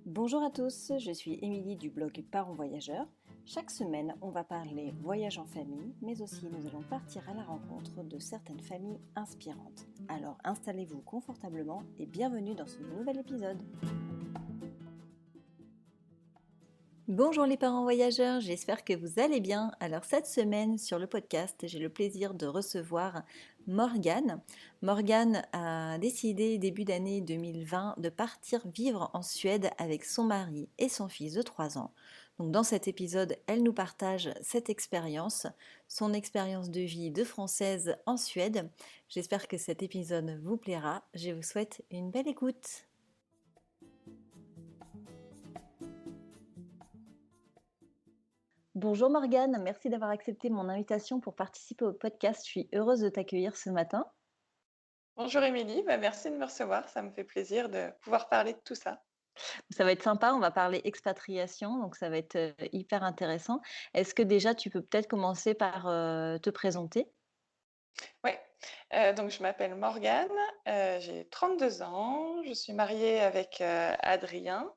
Bonjour à tous, je suis Émilie du blog Parents Voyageurs. Chaque semaine, on va parler voyage en famille, mais aussi nous allons partir à la rencontre de certaines familles inspirantes. Alors installez-vous confortablement et bienvenue dans ce nouvel épisode. Bonjour les parents voyageurs, j'espère que vous allez bien. Alors cette semaine sur le podcast, j'ai le plaisir de recevoir Morgane. Morgane a décidé début d'année 2020 de partir vivre en Suède avec son mari et son fils de 3 ans. Donc dans cet épisode, elle nous partage cette expérience, son expérience de vie de Française en Suède. J'espère que cet épisode vous plaira. Je vous souhaite une belle écoute. Bonjour Morgane, merci d'avoir accepté mon invitation pour participer au podcast. Je suis heureuse de t'accueillir ce matin. Bonjour Émilie, merci de me recevoir, ça me fait plaisir de pouvoir parler de tout ça. Ça va être sympa, on va parler expatriation, donc ça va être hyper intéressant. Est-ce que déjà tu peux peut-être commencer par te présenter? Oui, donc je m'appelle Morgane, j'ai 32 ans, je suis mariée avec Adrien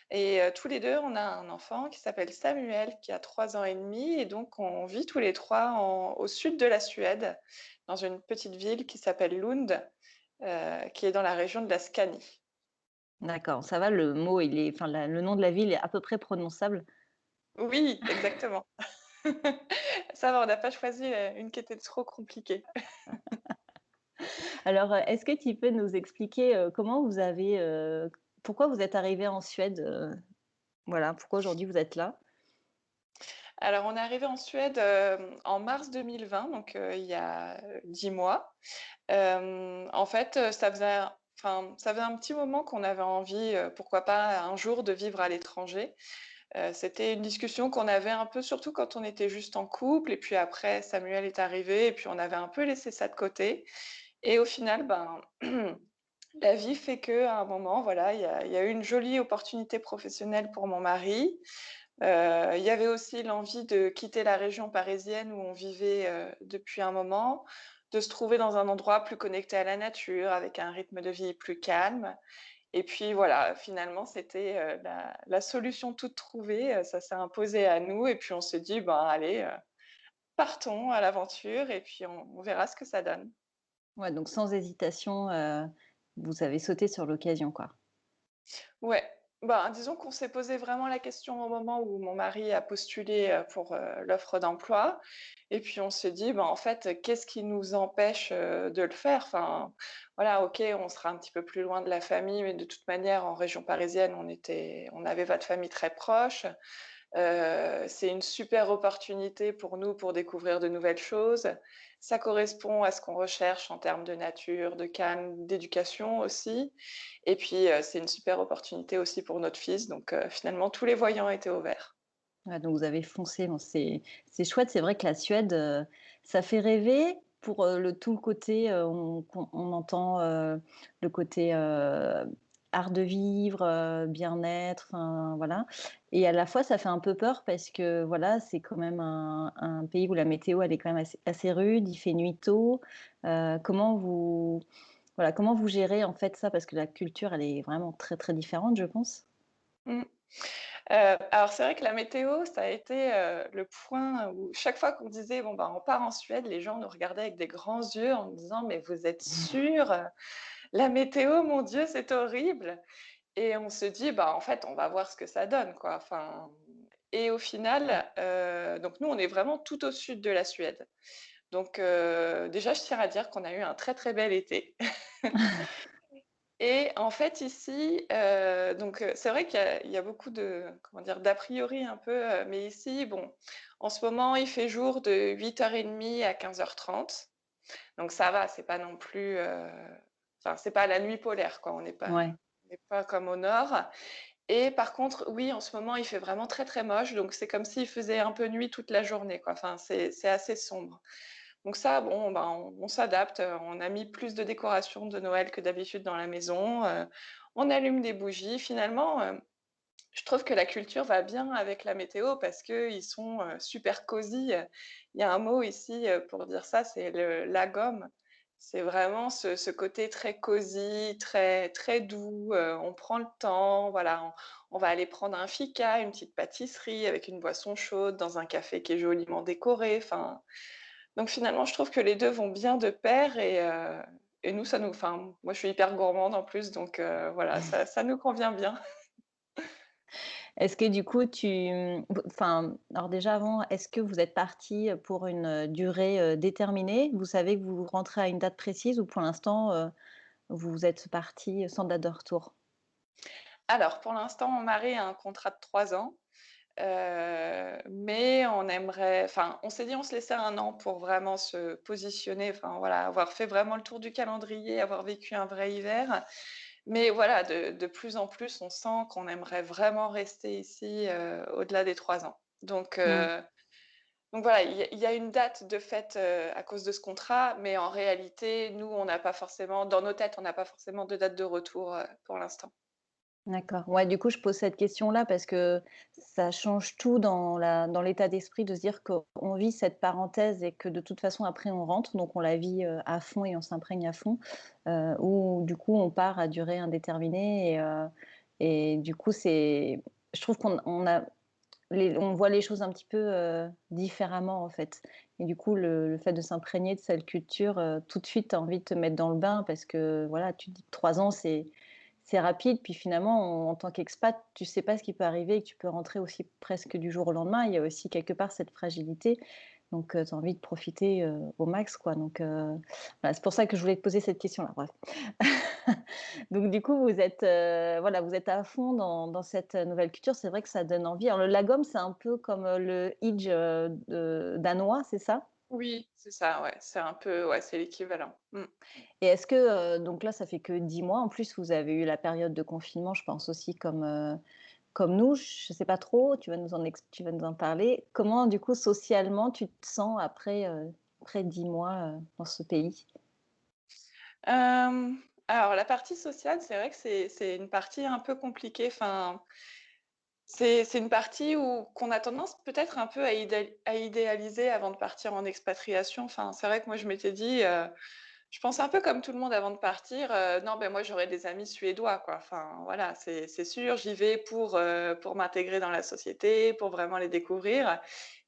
et tous les deux on a un enfant qui s'appelle Samuel qui a 3 ans et demi et donc on vit tous les trois au sud de la Suède, dans une petite ville qui s'appelle Lund, qui est dans la région de la Scanie. D'accord, ça va, le mot, le nom de la ville est à peu près prononçable. Oui, exactement. Ça va, on n'a pas choisi une qui était trop compliquée. Alors, est-ce que tu peux nous expliquer pourquoi vous êtes arrivé en Suède, voilà, pourquoi aujourd'hui vous êtes là? Alors, on est arrivé en Suède en mars 2020, donc il y a 10 mois. En fait, ça faisait un petit moment qu'on avait envie, pourquoi pas un jour, de vivre à l'étranger. C'était une discussion qu'on avait un peu, surtout quand on était juste en couple, et puis après, Samuel est arrivé, et puis on avait un peu laissé ça de côté. Et au final, la vie fait qu'à un moment, voilà, il y a eu une jolie opportunité professionnelle pour mon mari. Il y avait aussi l'envie de quitter la région parisienne où on vivait depuis un moment, de se trouver dans un endroit plus connecté à la nature, avec un rythme de vie plus calme. Et puis voilà, finalement, c'était la solution toute trouvée. Ça s'est imposé à nous et puis on s'est dit, allez, partons à l'aventure et puis on verra ce que ça donne. Ouais, donc sans hésitation, vous avez sauté sur l'occasion, quoi. Ouais, disons qu'on s'est posé vraiment la question au moment où mon mari a postulé pour l'offre d'emploi. Et puis on s'est dit, en fait, qu'est-ce qui nous empêche de le faire? Enfin, voilà, ok, on sera un petit peu plus loin de la famille, mais de toute manière, en région parisienne, on avait votre famille très proche. C'est une super opportunité pour nous pour découvrir de nouvelles choses. Ça correspond à ce qu'on recherche en termes de nature, de calme, d'éducation aussi. Et puis, c'est une super opportunité aussi pour notre fils. Donc, finalement, tous les voyants étaient au vert. Ouais, donc vous avez foncé. Bon, c'est chouette. C'est vrai que la Suède, ça fait rêver pour tout le côté. On entend le côté art de vivre, bien-être, enfin voilà. Et à la fois, ça fait un peu peur parce que voilà, c'est quand même un pays où la météo elle est quand même assez rude. Il fait nuit tôt. Comment vous gérez en fait ça parce que la culture elle est vraiment très très différente, je pense. Mm. Alors c'est vrai que la météo, ça a été le point où chaque fois qu'on disait on part en Suède, les gens nous regardaient avec des grands yeux en nous disant mais vous êtes sûrs? La météo, mon Dieu, c'est horrible. Et on se dit en fait on va voir ce que ça donne quoi. Enfin, et au final, donc nous on est vraiment tout au sud de la Suède. Donc déjà je tiens à dire qu'on a eu un très très bel été. Et en fait, ici, c'est vrai qu'il y a beaucoup de, comment dire, d'a priori un peu, mais ici, en ce moment, il fait jour de 8h30 à 15h30. Donc ça va, c'est pas non plus, enfin, c'est pas la nuit polaire, quoi. Ouais. On n'est pas comme au nord. Et par contre, oui, en ce moment, il fait vraiment très, très moche. Donc c'est comme s'il faisait un peu nuit toute la journée, quoi. Enfin, c'est assez sombre. Donc ça, on s'adapte. On a mis plus de décorations de Noël que d'habitude dans la maison. On allume des bougies. Finalement, je trouve que la culture va bien avec la météo parce qu'ils sont super cosy. Il y a un mot ici pour dire ça, c'est le lagom. C'est vraiment ce côté très cosy, très très doux, on prend le temps, voilà, on va aller prendre un fika, une petite pâtisserie avec une boisson chaude dans un café qui est joliment décoré, enfin donc finalement, je trouve que les 2 vont bien de pair et nous, ça nous enfin, moi, je suis hyper gourmande en plus, donc voilà, ça nous convient bien. Est-ce que du coup enfin, alors déjà avant, est-ce que vous êtes partis, pour une, durée, déterminée? Vous savez que vous rentrez à une date précise ou pour l'instant, vous êtes partis sans date de retour? Alors, pour l'instant, mon mari a un contrat de 3 ans, mais on aimerait enfin, on s'est dit: «On se laissait 1 an pour vraiment se positionner», enfin voilà, avoir fait vraiment le tour du calendrier, avoir vécu un vrai hiver. Mais voilà, de plus en plus, on sent qu'on aimerait vraiment rester ici, au-delà des 3 ans. Mmh. Donc voilà, il y a une date de fête, à cause de ce contrat, mais en réalité, nous, on n'a pas forcément dans nos têtes, on n'a pas forcément de date de retour, pour l'instant. D'accord. Ouais, du coup, je pose cette question-là parce que ça change tout dans l'état d'esprit de se dire qu'on vit cette parenthèse et que de toute façon après on rentre, donc on la vit, à fond et on s'imprègne à fond, ou du coup on part à durée indéterminée et du coup je trouve on voit les choses un petit peu, différemment en fait et du coup le fait de s'imprégner de cette culture, tout de suite tu as envie de te mettre dans le bain parce que voilà, tu te dis que 3 ans c'est rapide, puis finalement, en tant qu'expat, tu sais pas ce qui peut arriver et que tu peux rentrer aussi presque du jour au lendemain. Il y a aussi quelque part cette fragilité, donc tu as envie de profiter, au max, quoi, donc voilà, c'est pour ça que je voulais te poser cette question-là, bref. Donc du coup, voilà, vous êtes à fond dans cette nouvelle culture. C'est vrai que ça donne envie. Alors le lagom, c'est un peu comme, le Hajj, de danois, c'est ça? Oui, c'est ça, ouais, c'est un peu ouais, c'est l'équivalent. Mmh. Et est-ce que, donc là, ça fait que 10 mois. En plus, vous avez eu la période de confinement, je pense aussi comme nous, je sais pas trop, tu vas nous en parler. Comment du coup, socialement, tu te sens après 10 mois, dans ce pays? Alors la partie sociale, c'est vrai que c'est une partie un peu compliquée, enfin, c'est une partie où qu'on a tendance peut-être un peu à idéaliser avant de partir en expatriation. Enfin, c'est vrai que moi je m'étais dit, je pense un peu comme tout le monde avant de partir, «Non, ben, moi j'aurai des amis suédois, quoi». Enfin voilà, c'est sûr, j'y vais pour m'intégrer dans la société, pour vraiment les découvrir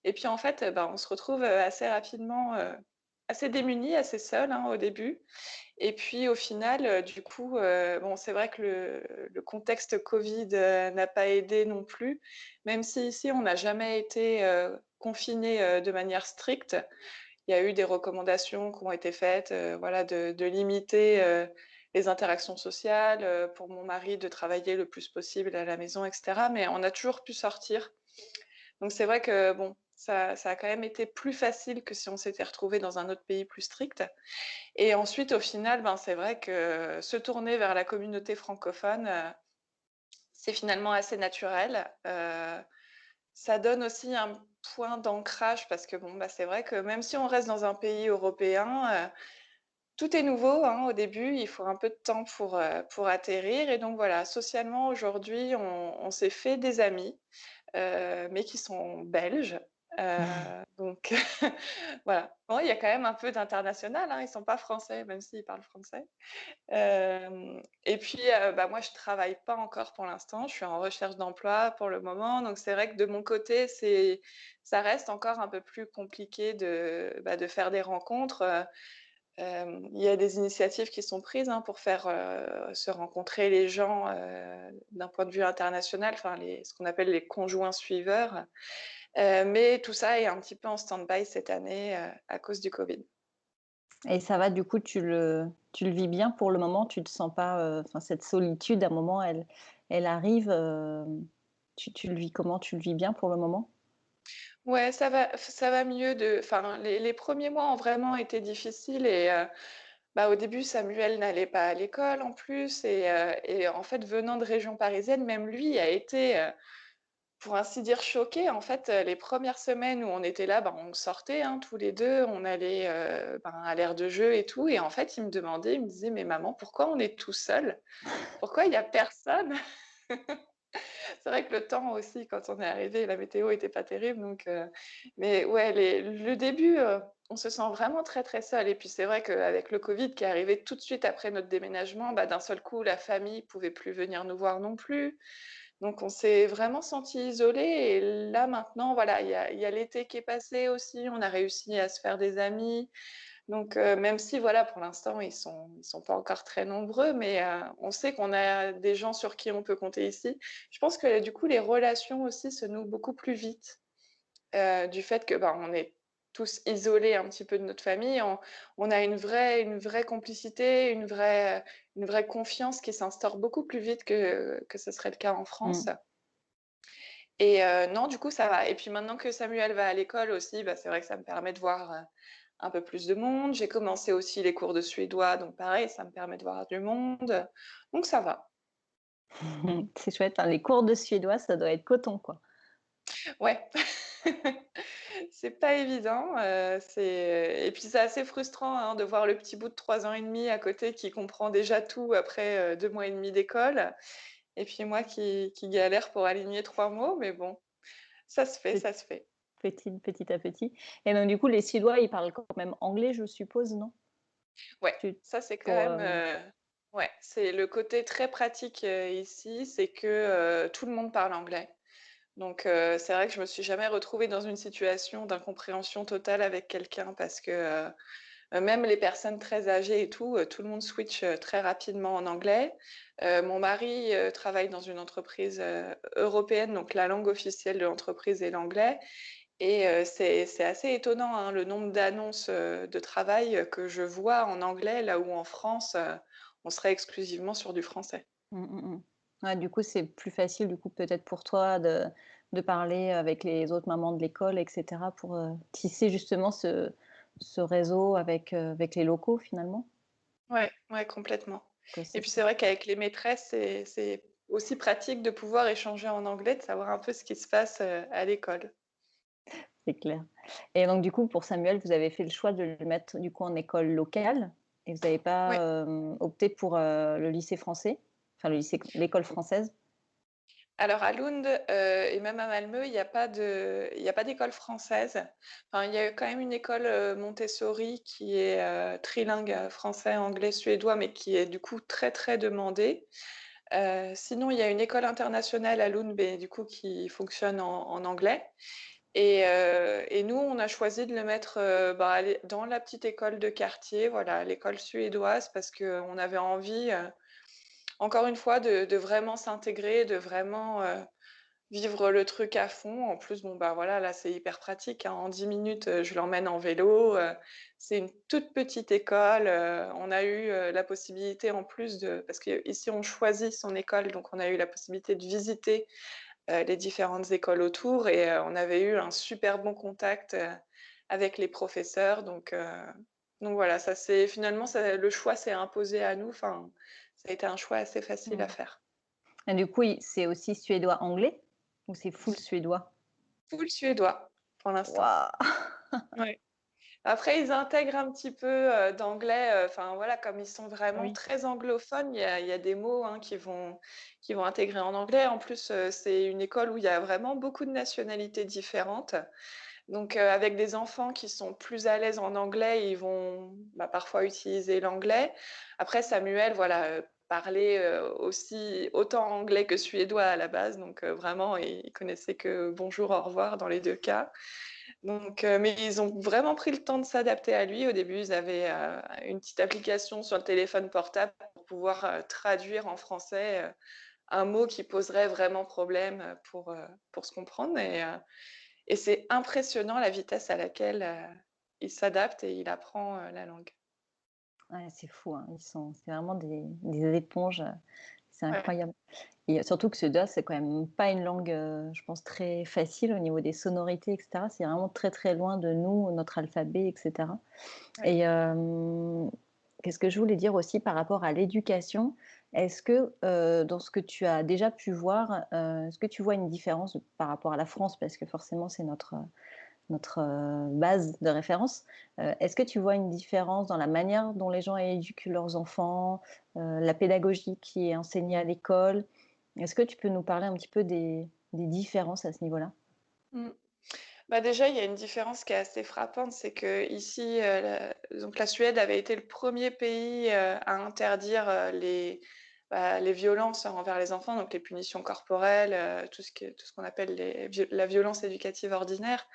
et puis en fait, bah, on se retrouve, assez rapidement, assez démunis, assez seuls, hein, au début et puis au final, du coup, bon, c'est vrai que le contexte covid, n'a pas aidé non plus, même si ici on n'a jamais été, confinés, de manière stricte. Il y a eu des recommandations qui ont été faites, voilà, de limiter, les interactions sociales, pour mon mari de travailler le plus possible à la maison et cetera, mais on a toujours pu sortir. Donc c'est vrai que bon, ça a quand même été plus facile que si on s'était retrouvé dans un autre pays plus strict et ensuite au final, ben, c'est vrai que se tourner vers la communauté francophone, c'est finalement assez naturel. Ça donne aussi un point d'ancrage parce que bon, bah, c'est vrai que même si on reste dans un pays européen, tout est nouveau, hein, au début, il faut un peu de temps pour atterrir et donc voilà, socialement aujourd'hui, on s'est fait des amis, mais qui sont belges, donc voilà. Bon, il y a quand même un peu d'international, hein, ils sont pas français, même s'ils parlent français. Et puis, bah, moi, je travaille pas encore pour l'instant. Je suis en recherche d'emploi pour le moment, donc c'est vrai que de mon côté, ça reste encore un peu plus compliqué de faire des rencontres, il y a des initiatives qui sont prises, hein, pour faire, se rencontrer les gens, d'un point de vue international, enfin ce qu'on appelle les conjoints suiveurs, mais tout ça est un petit peu en stand-by cette année, à cause du covid. Et ça va, du coup, tu le vis bien pour le moment? Tu te sens pas, enfin cette solitude à un moment elle arrive, tu le vis comment? Tu le vis bien pour le moment? Ouais, ça va mieux enfin, les 1ers mois ont vraiment été difficiles et bah, au début, Samuel n'allait pas à l'école en plus et en fait, venant de région parisienne, même lui a été, pour ainsi dire, choqué. En fait, les premières semaines où on était là, ben, on sortait, hein, tous les 2, on allait, ben, à l'aire de jeu et tout et en fait, il me disait: «Mais maman, pourquoi on est tout seul? Pourquoi il y a personne?» C'est vrai que le temps aussi, quand on est arrivé, la météo était pas terrible, donc mais ouais, le début, on se sent vraiment très, très seul et puis c'est vrai qu'avec le covid qui est arrivé tout de suite après notre déménagement, bah, d'un seul coup, la famille pouvait plus venir nous voir non plus. Donc on s'est vraiment senti isolés et là maintenant, voilà, il y a l'été qui est passé aussi, on a réussi à se faire des amis. Donc même si voilà, pour l'instant, ils sont pas encore très nombreux, mais on sait qu'on a des gens sur qui on peut compter ici. Je pense que du coup, les relations aussi se nouent beaucoup plus vite, du fait que, bah, on est tous isolés un petit peu de notre famille. On a une vraie complicité, une vraie confiance qui s'instaure beaucoup plus vite que ce serait le cas en France. Mm. Et non, du coup, ça va. Et puis maintenant que Samuel va à l'école aussi, bah, c'est vrai que ça me permet de voir, un peu plus de monde. J'ai commencé aussi les cours de suédois, donc pareil, ça me permet de voir du monde, donc ça va. C'est chouette, hein, les cours de suédois, ça doit être coton, quoi. Ouais. C'est pas évident, et puis c'est assez frustrant, hein, de voir le petit bout de 3 ans et demi à côté qui comprend déjà tout après, 2 mois et demi d'école et puis moi qui galère pour aligner 3 mots, mais bon, ça se fait, Pe ça se fait. petit à petit et donc du coup, les Suédois, ils parlent quand même anglais, je suppose, non? Ouais, Tu ça c'est quand pour, même, ouais, c'est le côté très pratique, ici, c'est que, tout le monde parle anglais. Donc c'est vrai que je me suis jamais retrouvée dans une situation d'incompréhension totale avec quelqu'un parce que, même les personnes très âgées et tout le monde switch, très rapidement en anglais. Mon mari, travaille dans une entreprise, européenne, donc la langue officielle de l'entreprise est l'anglais et c'est assez étonnant, hein, le nombre d'annonces, de travail, que je vois en anglais, là où en France, on serait exclusivement sur du français. mmh, mmh mh. Ouais, du coup, c'est plus facile, du coup, peut-être pour toi de parler avec les autres mamans de l'école et cetera pour, tisser justement ce réseau avec les locaux finalement? Ouais, ouais, complètement. Que Et c'est puis c'est vrai qu'avec les maîtresses, c'est aussi pratique de pouvoir échanger en anglais, de savoir un peu ce qui se passe, à l'école. c'est clair. Et donc du coup, pour Samuel, vous avez fait le choix de le mettre, du coup, en école locale et vous n'avez Ouais. pas, opté pour, le lycée français? Enfin, l'école française? Alors à Lund, et même à Malmö, il y a pas d'école française. Enfin, il y a quand même une école, Montessori qui est, trilingue, français, anglais, suédois, mais qui est du coup très, très demandée. Sinon, il y a une école internationale à Lund, beh, du coup, qui fonctionne en anglais et nous, on a choisi de le mettre, bah, dans la petite école de quartier, voilà, l'école suédoise parce qu'on avait envie, encore une fois, de vraiment s'intégrer, de vraiment, vivre le truc à fond. En plus, bon, bah, voilà, là, c'est hyper pratique, hein. En 10 minutes, je l'emmène en vélo, c'est une toute petite école, on a eu, la possibilité en plus de parce qu'ici, on choisit son école, donc on a eu la possibilité de visiter, les différentes écoles autour et on avait eu un super bon contact, avec les professeurs donc voilà, ça c'est finalement ça le choix s'est imposé à nous, enfin, ça a été un choix assez facile à Mmh. faire. Et du coup, c'est aussi suédois-anglais ou c'est full suédois? Full suédois, pour l'instant. Waouh! Ouais. Après, ils intègrent un petit peu, d'anglais, enfin voilà, comme ils sont vraiment Oui. très anglophones, il y a des mots, hein, qui vont intégrer en anglais. En plus, c'est une école où il y a vraiment beaucoup de nationalités différentes. Donc, avec des enfants qui sont plus à l'aise en anglais, ils vont, bah, parfois utiliser l'anglais. Après Samuel, voilà, parlait, aussi autant anglais que suédois à la base, donc, vraiment il connaissait que bonjour, au revoir dans les 2 cas. Donc, mais ils ont vraiment pris le temps de s'adapter à lui. Au début, ils avaient, une petite application sur le téléphone portable pour pouvoir, traduire en français, un mot qui poserait vraiment problème, pour se comprendre et c'est impressionnant la vitesse à laquelle, il s'adapte et il apprend, la langue. Ouais, c'est fou, hein, c'est vraiment des éponges, c'est Ouais, incroyable et surtout que suédois, c'est quand même pas une langue, je pense très facile au niveau des sonorités et cetera. C'est vraiment très, très loin de nous, notre alphabet et cetera ouais. et qu'est-ce que je voulais dire aussi par rapport à l'éducation? Est-ce que, dans ce que tu as déjà pu voir, est-ce que tu vois une différence par rapport à la France? Parce que forcément, c'est notre base de référence. Est-ce que tu vois une différence dans la manière dont les gens éduquent leurs enfants, la pédagogie qui est enseignée à l'école? Est-ce que tu peux nous parler un petit peu des différences à ce niveau-là? Mmh. Bah, déjà, il y a une différence qui est assez frappante, c'est qu'ici, la Suède avait été le premier pays, à interdire, les violences envers les enfants, donc les punitions corporelles, tout ce qu'on appelle la violence éducative ordinaire.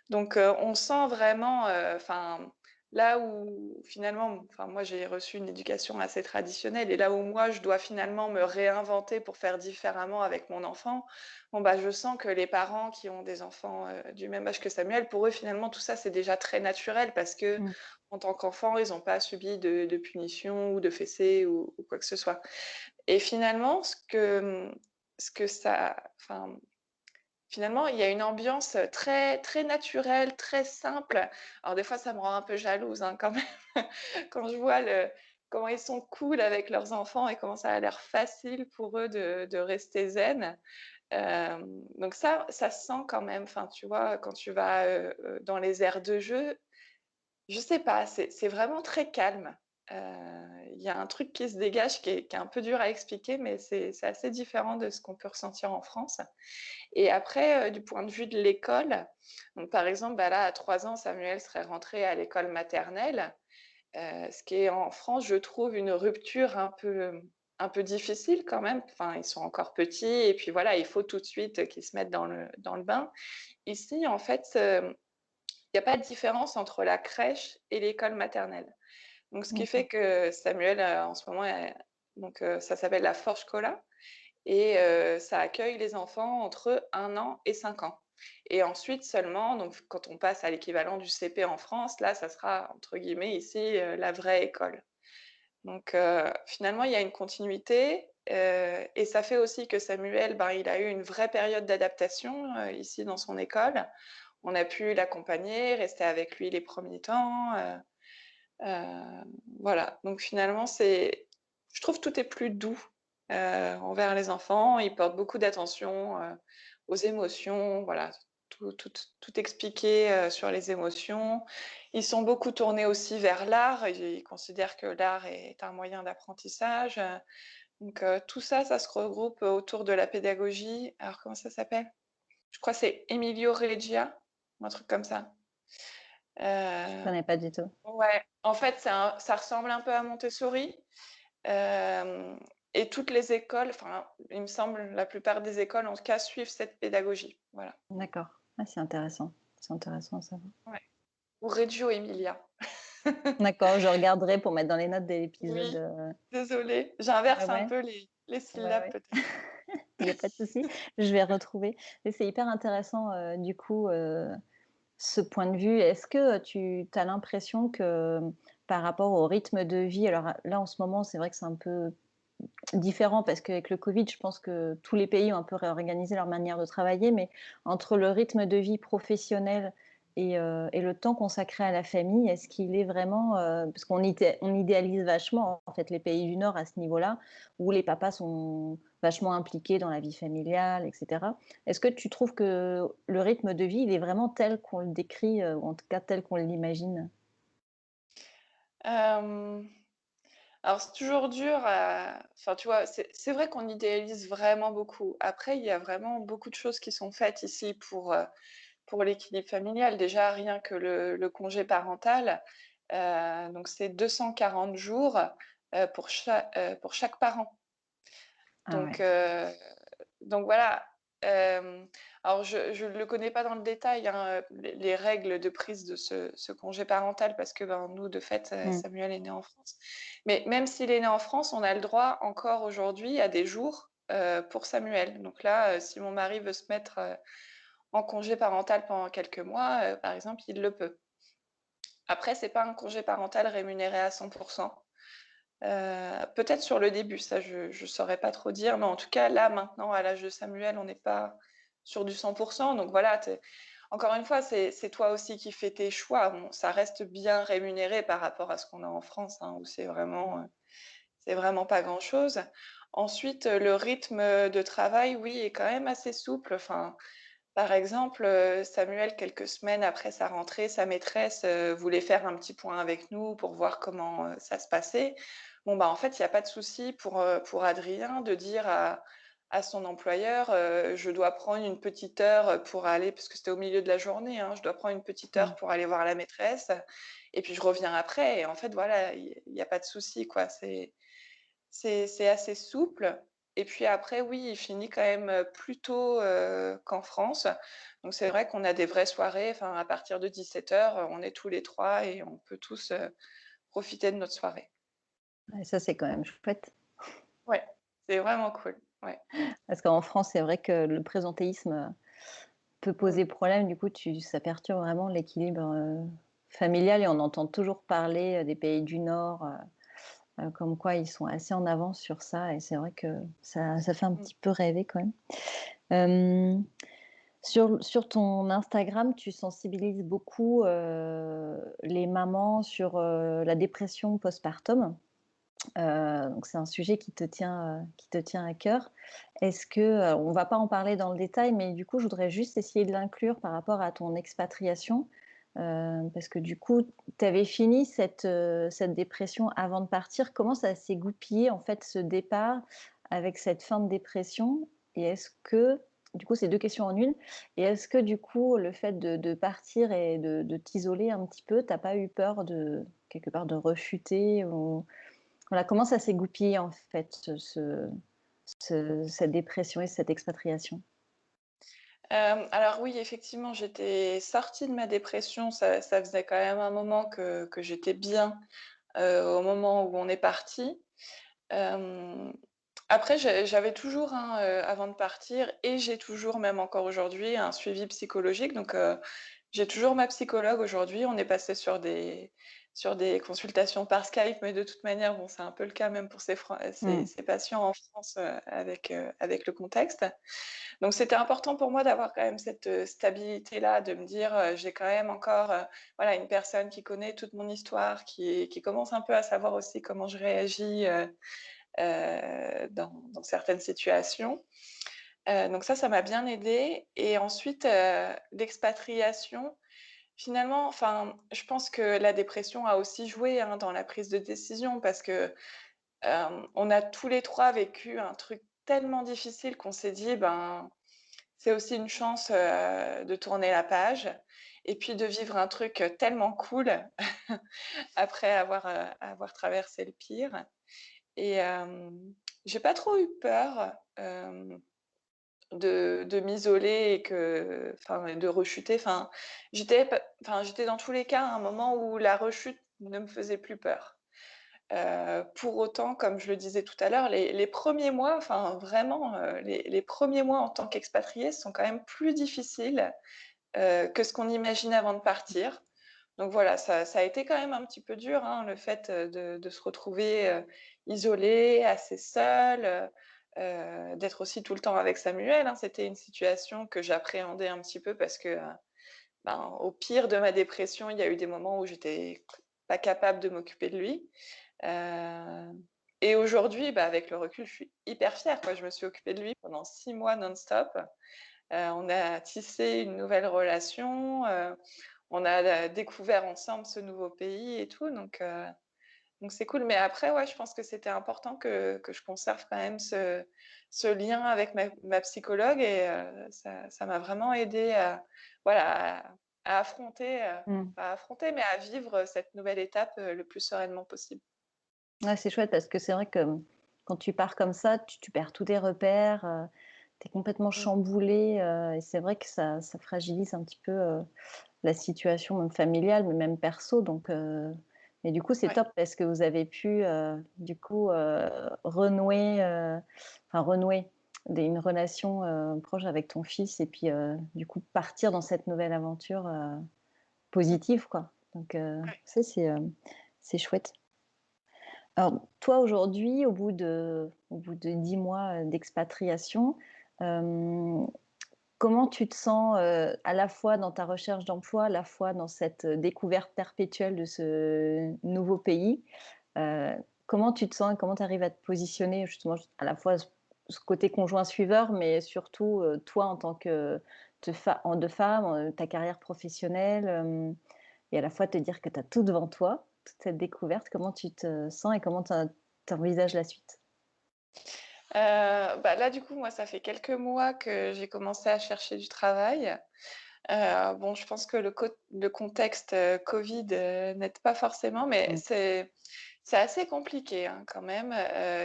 Donc, on sent vraiment, enfin, là où finalement, enfin, moi, j'ai reçu une éducation assez traditionnelle et là où moi, je dois finalement me réinventer pour faire différemment avec mon enfant, bon, bah, je sens que les parents qui ont des enfants, du même âge que Samuel, pour eux, finalement, tout ça, c'est déjà très naturel parce que Mmh. en tant qu'enfant, ils ont pas subi de punition ou de fessées ou quoi que ce soit et finalement, ce que ça enfin, finalement, il y a une ambiance, très très naturelle, très simple. Alors des fois, ça me rend un peu jalouse, hein, quand même, quand je vois comment ils sont cool avec leurs enfants et comment ça a l'air facile pour eux de rester zen. Donc ça se sent quand même, enfin, tu vois, quand tu vas, dans les aires de jeu, je sais pas, c'est vraiment très calme. Il y a un truc qui se dégage qui est un peu dur à expliquer, mais c'est assez différent de ce qu'on peut ressentir en France et après, du point de vue de l'école, donc par exemple, bah, là, à 3 ans, Samuel serait rentré à l'école maternelle, ce qui est en France, je trouve, une rupture un peu difficile quand même. Enfin, ils sont encore petits et puis voilà, il faut tout de suite qu'ils se mettent dans le bain. Ici, en fait, il y a pas de différence entre la crèche et l'école maternelle. Donc ce qui D'accord. fait que Samuel, en ce moment, ça s'appelle la Förskola et ça accueille les enfants entre 1 an et 5 ans. Et ensuite seulement, donc quand on passe à l'équivalent du CP en France, là, ça sera entre guillemets ici, «la vraie école». Donc finalement, il y a une continuité, et ça fait aussi que Samuel, ben, il a eu une vraie période d'adaptation, ici dans son école. On a pu l'accompagner, rester avec lui les premiers temps, voilà. Donc finalement, je trouve tout est plus doux, envers les enfants. Ils portent beaucoup d'attention, aux émotions, voilà, tout expliquer, sur les émotions. Ils sont beaucoup tournés aussi vers l'art. Ils considèrent que l'art est un moyen d'apprentissage, donc tout ça, ça se regroupe autour de la pédagogie. Alors comment ça s'appelle? Je crois que c'est Emilio Regia ou un truc comme ça. Je Heu connais pas du tout. Ouais, en fait, ça ressemble un peu à Montessori, hem et toutes les écoles, enfin, il me semble, la plupart des écoles, en tout cas, suivent cette pédagogie. Voilà. D'accord. Ah, c'est intéressant. C'est intéressant à savoir. Ouais. Ou Reggio Emilia. D'accord, je regarderai pour mettre dans les notes de l'épisode, Oui, désolée, ouais, j'inverse un ouais, peu les ouais, syllabes ouais. peut-être. Il y a pas de souci, je vais retrouver et c'est hyper intéressant, du coup, ce point de vue. Est-ce que tu as l'impression que, par rapport au rythme de vie alors, là, en ce moment, c'est vrai que c'est un peu différent parce qu'avec le covid, je pense que tous les pays ont un peu réorganisé leur manière de travailler, mais entre le rythme de vie professionnel et le temps consacré à la famille, est-ce qu'il est vraiment, parce on idéalise vachement, en fait, les pays du Nord à ce niveau-là, où les papas sont vachement impliqués dans la vie familiale et cetera. Est-ce que tu trouves que le rythme de vie, il est vraiment tel qu'on le décrit, ou en tout cas tel qu'on l'imagine? Hem, alors c'est toujours dur à enfin, tu vois, c'est vrai qu'on idéalise vraiment beaucoup. Après, il y a vraiment beaucoup de choses qui sont faites ici pour l'équilibre familial. Déjà, rien que le congé parental, donc c'est 240 jours, pour chaque parent. Ah Donc ouais. heu, donc voilà, alors je ne le connais pas dans le détail, hein, les règles de prise de ce congé parental parce que, ben, nous, de fait, Mmh. Samuel est né en France. Mais même s'il est né en France, on a le droit encore aujourd'hui à des jours, pour Samuel. Donc là, si mon mari veut se mettre, en congé parental pendant quelques mois, par exemple, il le peut. Après, c'est pas un congé parental rémunéré à 100. Peut-être sur le début, ça je saurais pas trop dire, mais en tout cas, là, maintenant, à l'âge de Samuel, on n'est pas sur du 100. Donc voilà, encore une fois, c'est toi aussi qui fais tes choix. Bon, ça reste bien rémunéré par rapport à ce qu'on a en France, hein, où c'est vraiment pas grand-chose. Ensuite, le rythme, de travail, oui, est quand même assez souple. Enfin, par exemple, Samuel, quelques semaines après sa rentrée, sa maîtresse, voulait faire un petit point avec nous pour voir comment, ça se passait. Bon, bah, en fait, il y a pas de souci pour Adrien de dire à son employeur, je dois prendre une petite heure, pour aller parce que c'était au milieu de la journée, hein, je dois prendre une petite Mmh. heure pour aller voir la maîtresse et puis je reviens après et en fait, voilà, il y a pas de souci, quoi. C'est assez souple et puis après, oui, il finit quand même, plus tôt, qu'en France. Donc c'est vrai qu'on a des vraies soirées, enfin, à partir de 17h, on est tous les 3 et on peut tous, profiter de notre soirée. Ouais, ça, c'est quand même chouette. Ouais, c'est vraiment cool. Ouais. Parce qu'en France, c'est vrai que le présentéisme, peut Mmh. poser problème. Du coup, ça perturbe vraiment l'équilibre, familial et on entend toujours parler, des pays du Nord, comme quoi ils sont assez en avance sur ça et c'est vrai que ça fait un Mmh. petit peu rêver quand même. Hem, sur ton Instagram, tu sensibilises beaucoup, les mamans sur, la dépression postpartum. Donc c'est un sujet qui te tient à cœur. Est-ce que, on va pas en parler dans le détail, mais du coup, je voudrais juste essayer de l'inclure par rapport à ton expatriation, parce que du coup, tu avais fini cette dépression avant de partir. Comment ça s'est goupillé, en fait, ce départ avec cette fin de dépression? Et est-ce que du coup, c'est 2 questions en une. Et est-ce que du coup, le fait de partir et de t'isoler un petit peu, tu as pas eu peur de quelque part de rechuter ou voilà, comment ça s'est goupillé en fait, cette dépression et cette expatriation? Alors oui, effectivement, j'étais sortie de ma dépression, ça faisait quand même un moment que j'étais bien, au moment où on est partis. Hem, Après j'avais toujours, hein, avant de partir et j'ai toujours, même encore aujourd'hui, un suivi psychologique donc j'ai toujours ma psychologue aujourd'hui. On est passé sur des consultations par Skype, mais de toute manière, bon, c'est un peu le cas même pour Mmh. ces patients en France, avec le contexte. Donc c'était important pour moi d'avoir quand même cette, stabilité-là, de me dire, j'ai quand même encore, voilà, une personne qui connaît toute mon histoire, qui commence un peu à savoir aussi comment je réagis, dans certaines situations. Donc ça m'a bien aidée et ensuite, l'expatriation, finalement, enfin, je pense que la dépression a aussi joué, hein, dans la prise de décision parce que, on a tous les 3 vécu un truc tellement difficile qu'on s'est dit: «Ben, c'est aussi une chance, de tourner la page et puis de vivre un truc, tellement cool après avoir traversé le pire» et j'ai pas trop eu peur, de m'isoler et enfin, de rechuter. Enfin, j'étais dans tous les cas à un moment où la rechute ne me faisait plus peur. Pour autant, comme je le disais tout à l'heure, les 1ers mois, enfin vraiment, les 1ers mois en tant qu'expatrié sont quand même plus difficiles, que ce qu'on imagine avant de partir. Donc voilà, ça a été quand même un petit peu dur, hein, le fait, de se retrouver, isolé, assez seul, d'être aussi tout le temps avec Samuel, hein. C'était une situation que j'appréhendais un petit peu parce que, ben, au pire de ma dépression, il y a eu des moments où j'étais pas capable de m'occuper de lui. Heu et aujourd'hui, bah, avec le recul, je suis hyper fière, quoi. Je me suis occupée de lui pendant 6 mois non-stop. On a tissé une nouvelle relation, on a, découvert ensemble ce nouveau pays et tout, donc c'est cool. Mais après, ouais, je pense que c'était important que je conserve quand même ce lien avec ma psychologue et ça m'a vraiment aidée à voilà, à affronter, Mmh. pas à affronter, mais à vivre cette nouvelle étape, le plus sereinement possible. Ouais, c'est chouette parce que c'est vrai que, quand tu pars comme ça, tu perds tous tes repères, tu es complètement Mmh. chamboulé, et c'est vrai que ça fragilise un petit peu, la situation même familiale, mais même perso donc mais du coup, c'est Ouais. top parce que vous avez pu, du coup, renouer, enfin renouer une relation, proche avec ton fils et puis, du coup, partir dans cette nouvelle aventure, Mmh. positive, quoi. Donc Ouais. ça, c'est chouette. Alors, toi, aujourd'hui, au bout de 10 mois, d'expatriation, hem, comment tu te sens, à la fois dans ta recherche d'emploi, à la fois dans cette, découverte perpétuelle de ce nouveau pays? Heu, Comment tu te sens et comment tu arrives à te positionner justement à la fois ce côté conjoint suiveur, mais surtout, toi en tant que de femme, ta carrière professionnelle, et à la fois te dire que tu as tout devant toi, toute cette découverte, comment tu te sens et comment tu envisages la suite? Bah, là, du coup, moi, ça fait quelques mois que j'ai commencé à chercher du travail. Bon, je pense que le contexte, covid, n'aide pas forcément, mais Mmh. c'est assez compliqué, hein, quand même.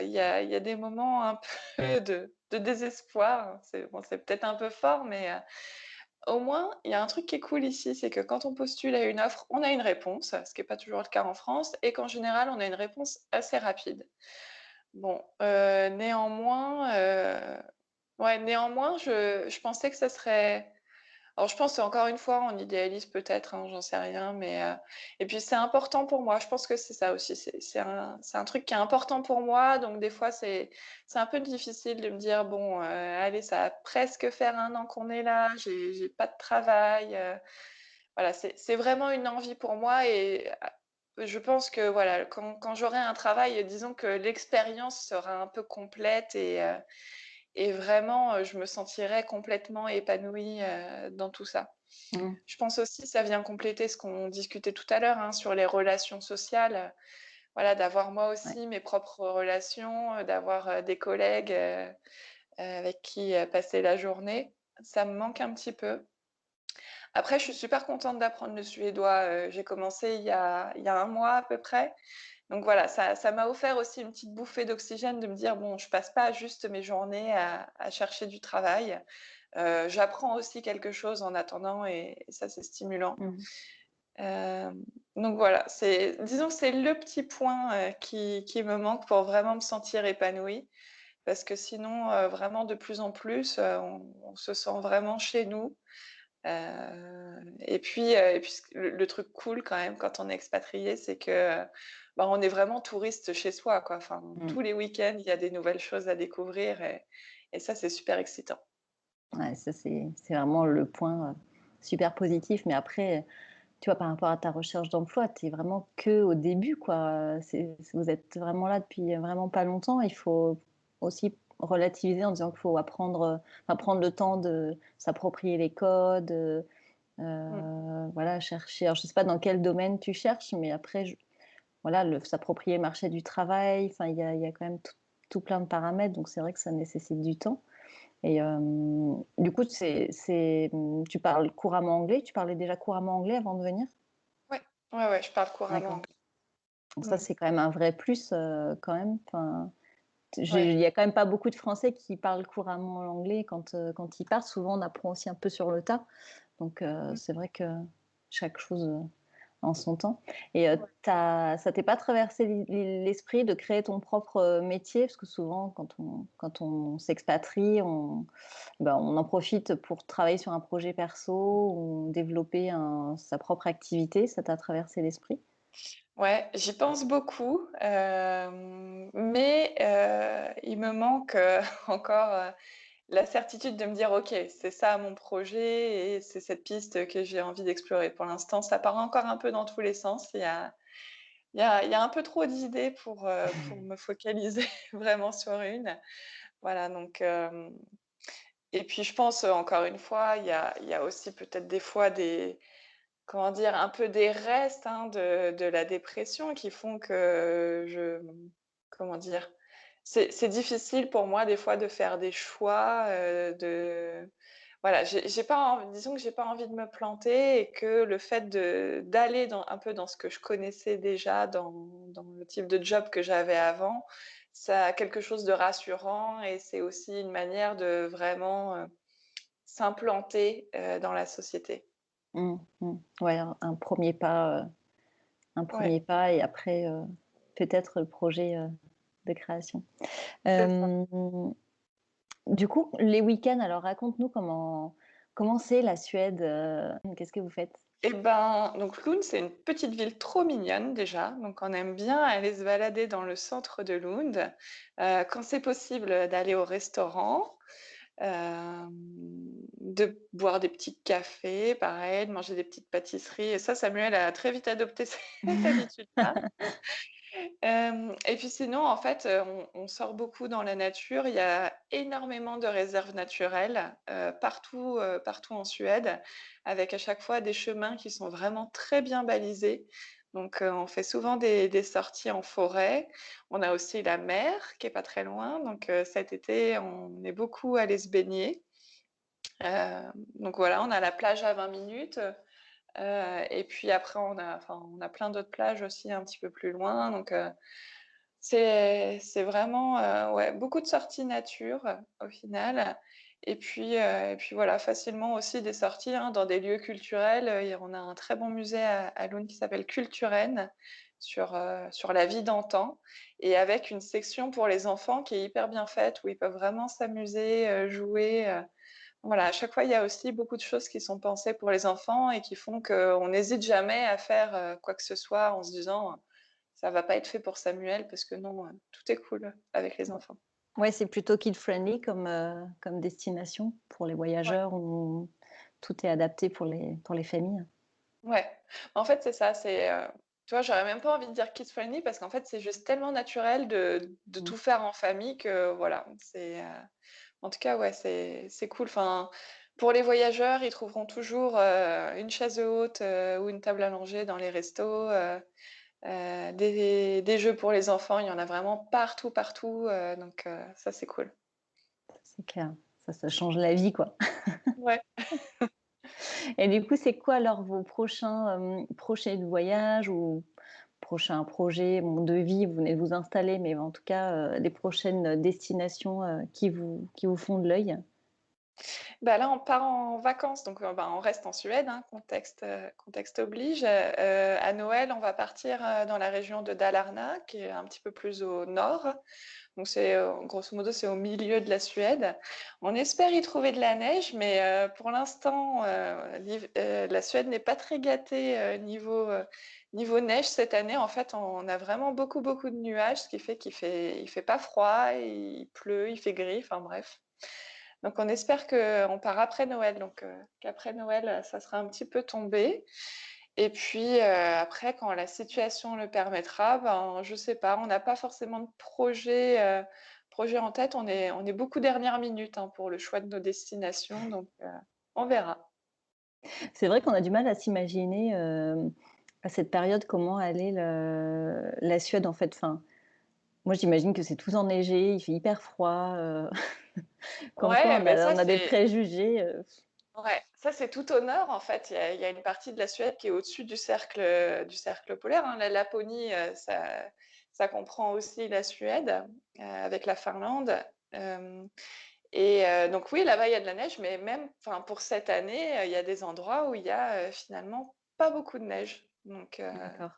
Il y a des moments un peu de désespoir. C'est bon, c'est peut-être un peu fort, mais au moins, il y a un truc qui est cool ici, c'est que quand on postule à une offre, on a une réponse, ce qui est pas toujours le cas en France et qu'en général, on a une réponse assez rapide. Bon, néanmoins, je pensais que ça serait alors je pense encore une fois, on idéalise peut-être, hein, j'en sais rien, mais et puis c'est important pour moi. Je pense que c'est ça aussi, c'est un truc qui est important pour moi, donc des fois c'est un peu difficile de me dire: «Bon, allez, ça va presque faire 1 an qu'on est là, j'ai pas de travail», voilà, c'est vraiment une envie pour moi et je pense que voilà, quand j'aurai un travail, disons que l'expérience sera un peu complète et vraiment, je me sentirai complètement épanouie, dans tout ça. Mmh. Je pense aussi, ça vient compléter ce qu'on discutait tout à l'heure, hein, sur les relations sociales, voilà, d'avoir moi Ouais. aussi mes propres relations, d'avoir, des collègues, avec qui, passer la journée. Ça me manque un petit peu. Après, je suis super contente d'apprendre le suédois, j'ai commencé il y a 1 mois à peu près. Donc voilà, ça m'a offert aussi une petite bouffée d'oxygène de me dire: «Bon, je passe pas juste mes journées à chercher du travail». J'apprends aussi quelque chose en attendant et ça, c'est stimulant. Mmh. Hem, donc voilà, disons que c'est le petit point, qui me manque pour vraiment me sentir épanouie. Parce que sinon, vraiment de plus en plus, on se sent vraiment chez nous. Et puis le truc cool quand même quand on est expatrié, c'est que, bah, on est vraiment touriste chez soi, quoi. Enfin, Mmh. tous les week-ends, il y a des nouvelles choses à découvrir et ça, c'est super excitant. Ouais, ça c'est vraiment le point, super positif. Mais après, tu vois, par rapport à ta recherche d'emploi, tu es vraiment que au début, quoi. Vous êtes vraiment là depuis vraiment pas longtemps. Il faut aussi relativiser en disant qu'il faut apprendre, enfin prendre le temps de s'approprier les codes, Mmh. voilà, chercher alors je sais pas dans quel domaine tu cherches, mais après voilà, s'approprier le marché du travail, enfin il y a quand même tout plein de paramètres, donc c'est vrai que ça nécessite du temps. Et du coup, tu parles couramment anglais? Tu parlais déjà couramment anglais avant de venir? Ouais, ouais, ouais, je parle couramment D'accord. anglais. Donc ça, Mmh. c'est quand même un vrai plus, quand même. Enfin, Ouais. il y a quand même pas beaucoup de Français qui parlent couramment l'anglais quand ils partent. Souvent, on apprend aussi un peu sur le tas. Donc Mmh. c'est vrai que chaque chose, en son temps. Et Ouais. ça t'est pas traversé l'esprit de créer ton propre, métier? Parce que souvent quand on s'expatrie, on en profite pour travailler sur un projet perso ou développer sa propre activité. Ça t'a traversé l'esprit? Ouais, j'y pense beaucoup, mais il me manque, encore, la certitude de me dire: «OK, c'est ça mon projet et c'est cette piste que j'ai envie d'explorer». Pour l'instant, ça part encore un peu dans tous les sens. Il y a un peu trop d'idées pour me focaliser vraiment sur une. Voilà, donc et puis je pense, encore une fois, il y a aussi peut-être des fois des comment dire? Un peu des restes, hein, de la dépression qui font que comment dire? C'est difficile pour moi des fois de faire des choix, voilà, j'ai pas env disons que j'ai pas envie de me planter et que le fait d'aller un peu dans ce que je connaissais déjà, dans le type de job que j'avais avant, ça a quelque chose de rassurant et c'est aussi une manière de vraiment, s'implanter, dans la société. Mmh, mmh. Ouais, un 1er pas, un Ouais, 1er pas et après, peut-être le projet, de création. c'est ça. Hem, du coup, les week-ends, alors raconte-nous comment c'est la Suède, qu'est-ce que vous faites? Et ben, donc Lund, c'est une petite ville trop mignonne déjà, donc on aime bien aller se balader dans le centre de Lund, quand c'est possible, d'aller au restaurant, hem, de boire des petits cafés, pareil, de manger des petites pâtisseries et ça, Samuel a très vite adopté cette habitude-là. Et puis sinon, en fait, on sort beaucoup dans la nature. Il y a énormément de réserves naturelles, partout en Suède, avec à chaque fois des chemins qui sont vraiment très bien balisés. Donc, on fait souvent des sorties en forêt. On a aussi la mer qui est pas très loin, donc cet été, on est beaucoup allés se baigner. Donc voilà, on a la plage à 20 minutes, et puis après on a plein d'autres plages aussi un petit peu plus loin, donc c'est vraiment, ouais, beaucoup de sorties nature, au final et puis voilà, facilement aussi des sorties, hein, dans des lieux culturels, et on a un très bon musée à Lund qui s'appelle Kulturen sur la vie d'antan et avec une section pour les enfants qui est hyper bien faite, où ils peuvent vraiment s'amuser, jouer, voilà, à chaque fois, il y a aussi beaucoup de choses qui sont pensées pour les enfants et qui font qu'on n'hésite jamais à faire, quoi que ce soit en se disant: «Ça va pas être fait pour Samuel», parce que non, tout est cool avec les enfants. Ouais, c'est plutôt kid friendly comme destination pour les Ouais, voyageurs où tout est adapté pour les familles. ouais. En fait, c'est ça, tu vois, j'aurais même pas envie de dire kids friendly parce qu'en fait, c'est juste tellement naturel de Mmh. tout faire en famille que voilà, en tout cas, ouais, c'est cool. Enfin, pour les voyageurs, ils trouveront toujours, une chaise haute, ou une table à manger dans les restos, des jeux pour les enfants, il y en a vraiment partout, partout, donc ça, c'est cool. C'est clair. Ça change la vie, quoi. Ouais. Et du coup, c'est quoi alors vos prochains voyages ou prochains projets, bon, de vie? Vous venez de vous installer, mais en tout cas, les prochaines destinations, qui vous font de l'œil? Bah, là, on part en vacances, donc bah, on reste en Suède, hein, contexte oblige. À Noël, on va partir, dans la région de Dalarna, qui est un petit peu plus au nord. Donc c'est, grosso modo, c'est au milieu de la Suède. On espère y trouver de la neige, mais pour l'instant, la Suède n'est pas très gâtée, niveau neige cette année. En fait, on a vraiment beaucoup, beaucoup de nuages, ce qui fait il fait pas froid, il pleut, il fait gris, enfin bref. Donc on espère qu'on part après Noël, donc qu'après Noël, ça sera un petit peu tombé et puis, après quand la situation le permettra, ben, je sais pas, on n'a pas forcément de projet en tête. On est beaucoup dernière minute, hein, pour le choix de nos destinations, donc on verra. C'est vrai qu'on a du mal à s'imaginer, à cette période, comment allait la Suède, en fait. Enfin, moi, j'imagine que c'est tout enneigé, il fait hyper froid, comme quoi Ouais, mais ça on a des c'est préjugés, ouais, ça c'est tout au nord en fait. Il y a une partie de la Suède qui est au-dessus du cercle polaire, hein. La Laponie, ça comprend aussi la Suède, avec la Finlande. Hem donc oui, là-bas, il y a de la neige, mais même enfin, pour cette année, il y a des endroits où il y a, finalement pas beaucoup de neige. Donc d'accord.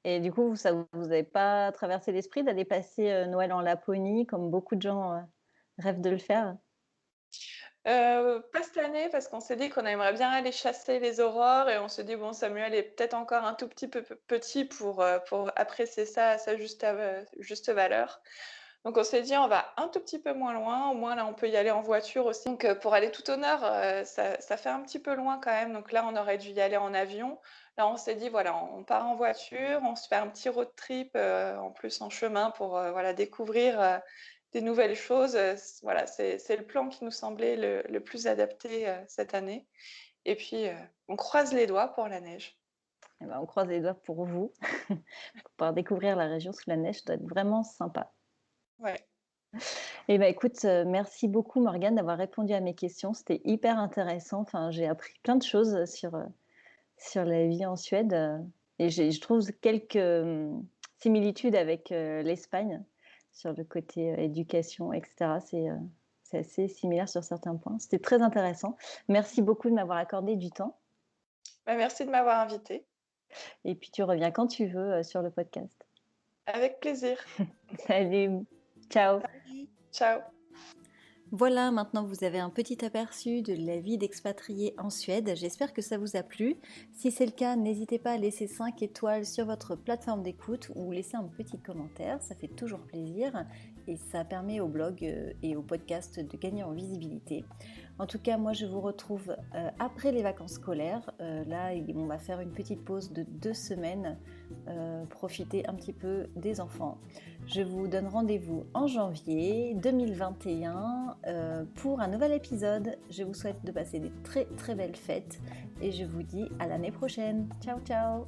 Et du coup, ça vous avez pas traversé l'esprit d'aller passer, Noël en Laponie comme beaucoup de gens, rêvent de le faire? pas cette année parce qu'on s'est dit qu'on aimerait bien aller chasser les aurores et on se dit: «Bon, Samuel est peut-être encore un tout petit peu petit pour apprécier ça à sa juste valeur». Donc on s'est dit: «On va un tout petit peu moins loin, au moins là, on peut y aller en voiture aussi». Donc pour aller tout au nord, ça fait un petit peu loin quand même, donc là, on aurait dû y aller en avion. Là, on s'est dit: «Voilà, on part en voiture, on se fait un petit road trip, en plus en chemin pour, voilà, découvrir, des nouvelles choses». Voilà, c'est le plan qui nous semblait le plus adapté, cette année et puis, on croise les doigts pour la neige. Eh ben, on croise les doigts pour vous, pour pouvoir découvrir la région sous la neige, ça doit être vraiment sympa. Ouais. Eh ben, écoute, merci beaucoup Morgane d'avoir répondu à mes questions. C'était hyper intéressant. Enfin, j'ai appris plein de choses sur la vie en Suède, et je trouve quelques, similitudes avec, l'Espagne sur le côté, éducation et cetera. C'est assez similaire sur certains points. C'était très intéressant. Merci beaucoup de m'avoir accordé du temps Bah, merci de m'avoir invitée. et puis tu reviens quand tu veux, sur le podcast. Avec plaisir. Salut, ciao. Ciao. Voilà, maintenant vous avez un petit aperçu de la vie d'expatrié en Suède. J'espère que ça vous a plu. Si c'est le cas, n'hésitez pas à laisser 5 étoiles sur votre plateforme d'écoute ou laisser un petit commentaire, ça fait toujours plaisir et ça permet au blog et au podcast de gagner en visibilité. En tout cas, moi je vous retrouve après les vacances scolaires. Là, on va faire une petite pause de 2 semaines, profiter un petit peu des enfants. Je vous donne rendez-vous en janvier 2021 pour un nouvel épisode. Je vous souhaite de passer des très très belles fêtes et je vous dis à l'année prochaine. Ciao ciao.